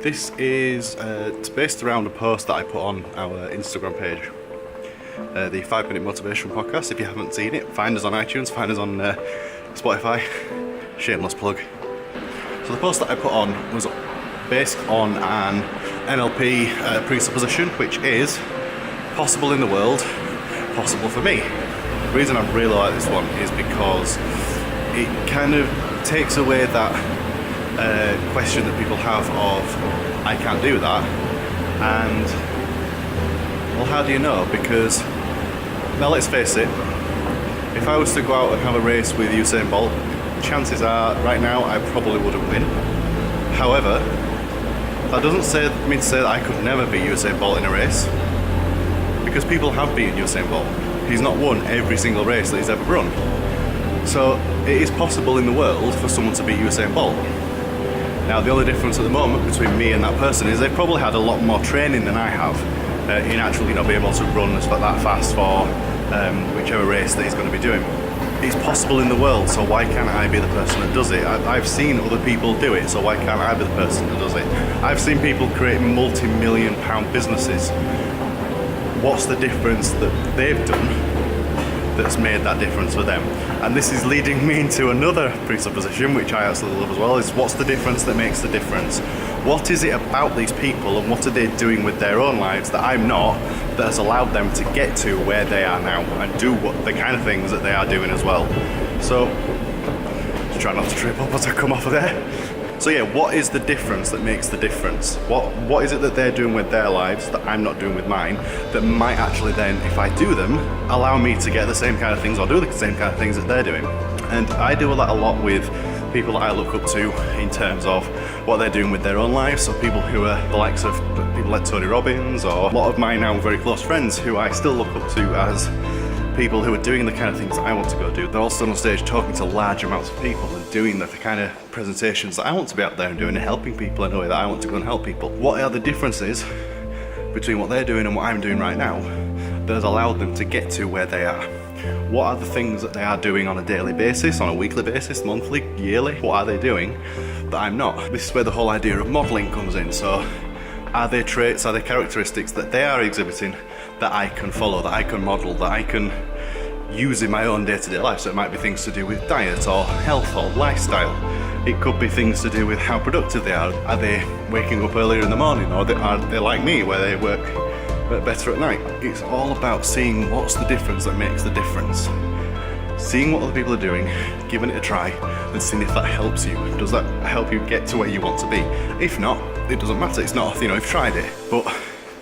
This is it's based around a post that I put on our Instagram page, the 5 Minute Motivation Podcast. If you haven't seen it, find us on iTunes, find us on Spotify. Shameless plug. So the post that I put on was based on an NLP presupposition, which is possible in the world, possible for me. The reason I really like this one is because it kind of takes away that question that people have of, I can't do that, and well, how do you know? Because now let's face it, if I was to go out and have a race with Usain Bolt, chances are right now I probably wouldn't win. However, that doesn't mean to say that I could never beat Usain Bolt in a race, because people have beaten Usain Bolt. He's not won every single race that he's ever run. So it is possible in the world for someone to beat Usain Bolt. Now the only difference at the moment between me and that person is they've probably had a lot more training than I have in actually being able to run that fast for whichever race that he's going to be doing. It's possible in the world, so why can't I be the person that does it? I've seen other people do it, so why can't I be the person that does it? I've seen people create multi-million pound businesses. What's the difference that they've done that's made that difference for them? And this is leading me into another presupposition, which I absolutely love as well, is what's the difference that makes the difference? What is it about these people and what are they doing with their own lives that I'm not, that has allowed them to get to where they are now and do the kind of things that they are doing as well? So, just try not to trip up as I come off of there. So yeah, what is the difference that makes the difference? What is it that they're doing with their lives that I'm not doing with mine that might actually then, if I do them, allow me to get the same kind of things or do the same kind of things that they're doing? And I do that a lot with people that I look up to in terms of what they're doing with their own lives. So people who are the likes of people like Tony Robbins, or a lot of my now very close friends who I still look up to as people who are doing the kind of things that I want to go do. They're also on stage talking to large amounts of people and doing the kind of presentations that I want to be out there and doing and helping people in a way that I want to go and help people. What are the differences between what they're doing and what I'm doing right now that has allowed them to get to where they are? What are the things that they are doing on a daily basis, on a weekly basis, monthly, yearly? What are they doing that I'm not? This is where the whole idea of modelling comes in. So are there traits, are there characteristics that they are exhibiting that I can follow, that I can model, that I can use in my own day-to-day life? So it might be things to do with diet or health or lifestyle. It could be things to do with how productive they are. Are they waking up earlier in the morning, or are they like me where they work better at night? It's all about seeing what's the difference that makes the difference. Seeing what other people are doing, giving it a try, and seeing if that helps you. Does that help you get to where you want to be? If not, it doesn't matter. It's not, you've tried it. But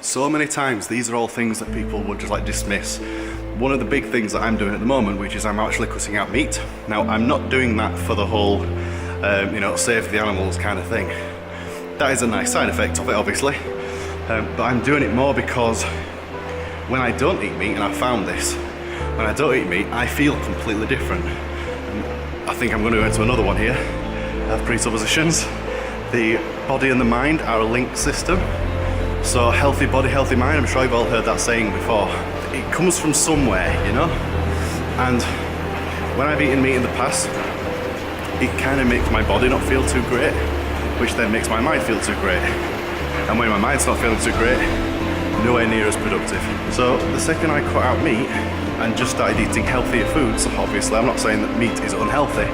so many times these are all things that people would just dismiss. One of the big things that I'm doing at the moment, which is I'm actually cutting out meat. Now, I'm not doing that for the whole, save the animals kind of thing. That is a nice side effect of it, obviously. But I'm doing it more because when I don't eat meat, and I found this, when I don't eat meat, I feel completely different. And I think I'm going to go into another one here of presuppositions. The body and the mind are a linked system. So healthy body, healthy mind, I'm sure you've all heard that saying before. It comes from somewhere, And when I've eaten meat in the past, it kind of makes my body not feel too great, which then makes my mind feel too great. And when my mind's not feeling too great, nowhere near as productive. So the second I cut out meat and just started eating healthier foods, obviously I'm not saying that meat is unhealthy,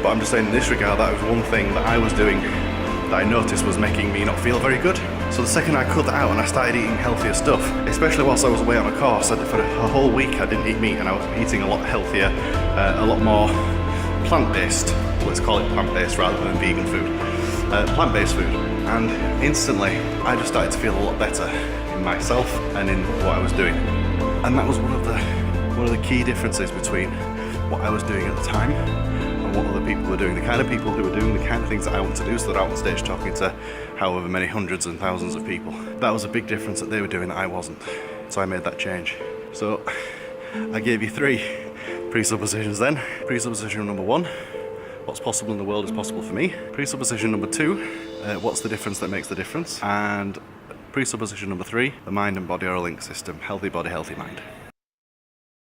but I'm just saying in this regard that was one thing that I was doing that I noticed was making me not feel very good. So the second I cut that out and I started eating healthier stuff, especially whilst I was away on a course, for a whole week I didn't eat meat and I was eating a lot healthier, a lot more plant-based, let's call it plant-based rather than vegan food, plant-based food. And instantly I just started to feel a lot better in myself and in what I was doing. And that was one of the key differences between what I was doing at the time and what other people were doing. The kind of people who were doing the kind of things that I want to do, so they're out on stage talking to however many hundreds and thousands of people. That was a big difference that they were doing that I wasn't. So I made that change. So I gave you 3 presuppositions then. Presupposition number 1, what's possible in the world is possible for me. Presupposition number 2, what's the difference that makes the difference? And presupposition number 3, the mind and body are a linked system. Healthy body, healthy mind.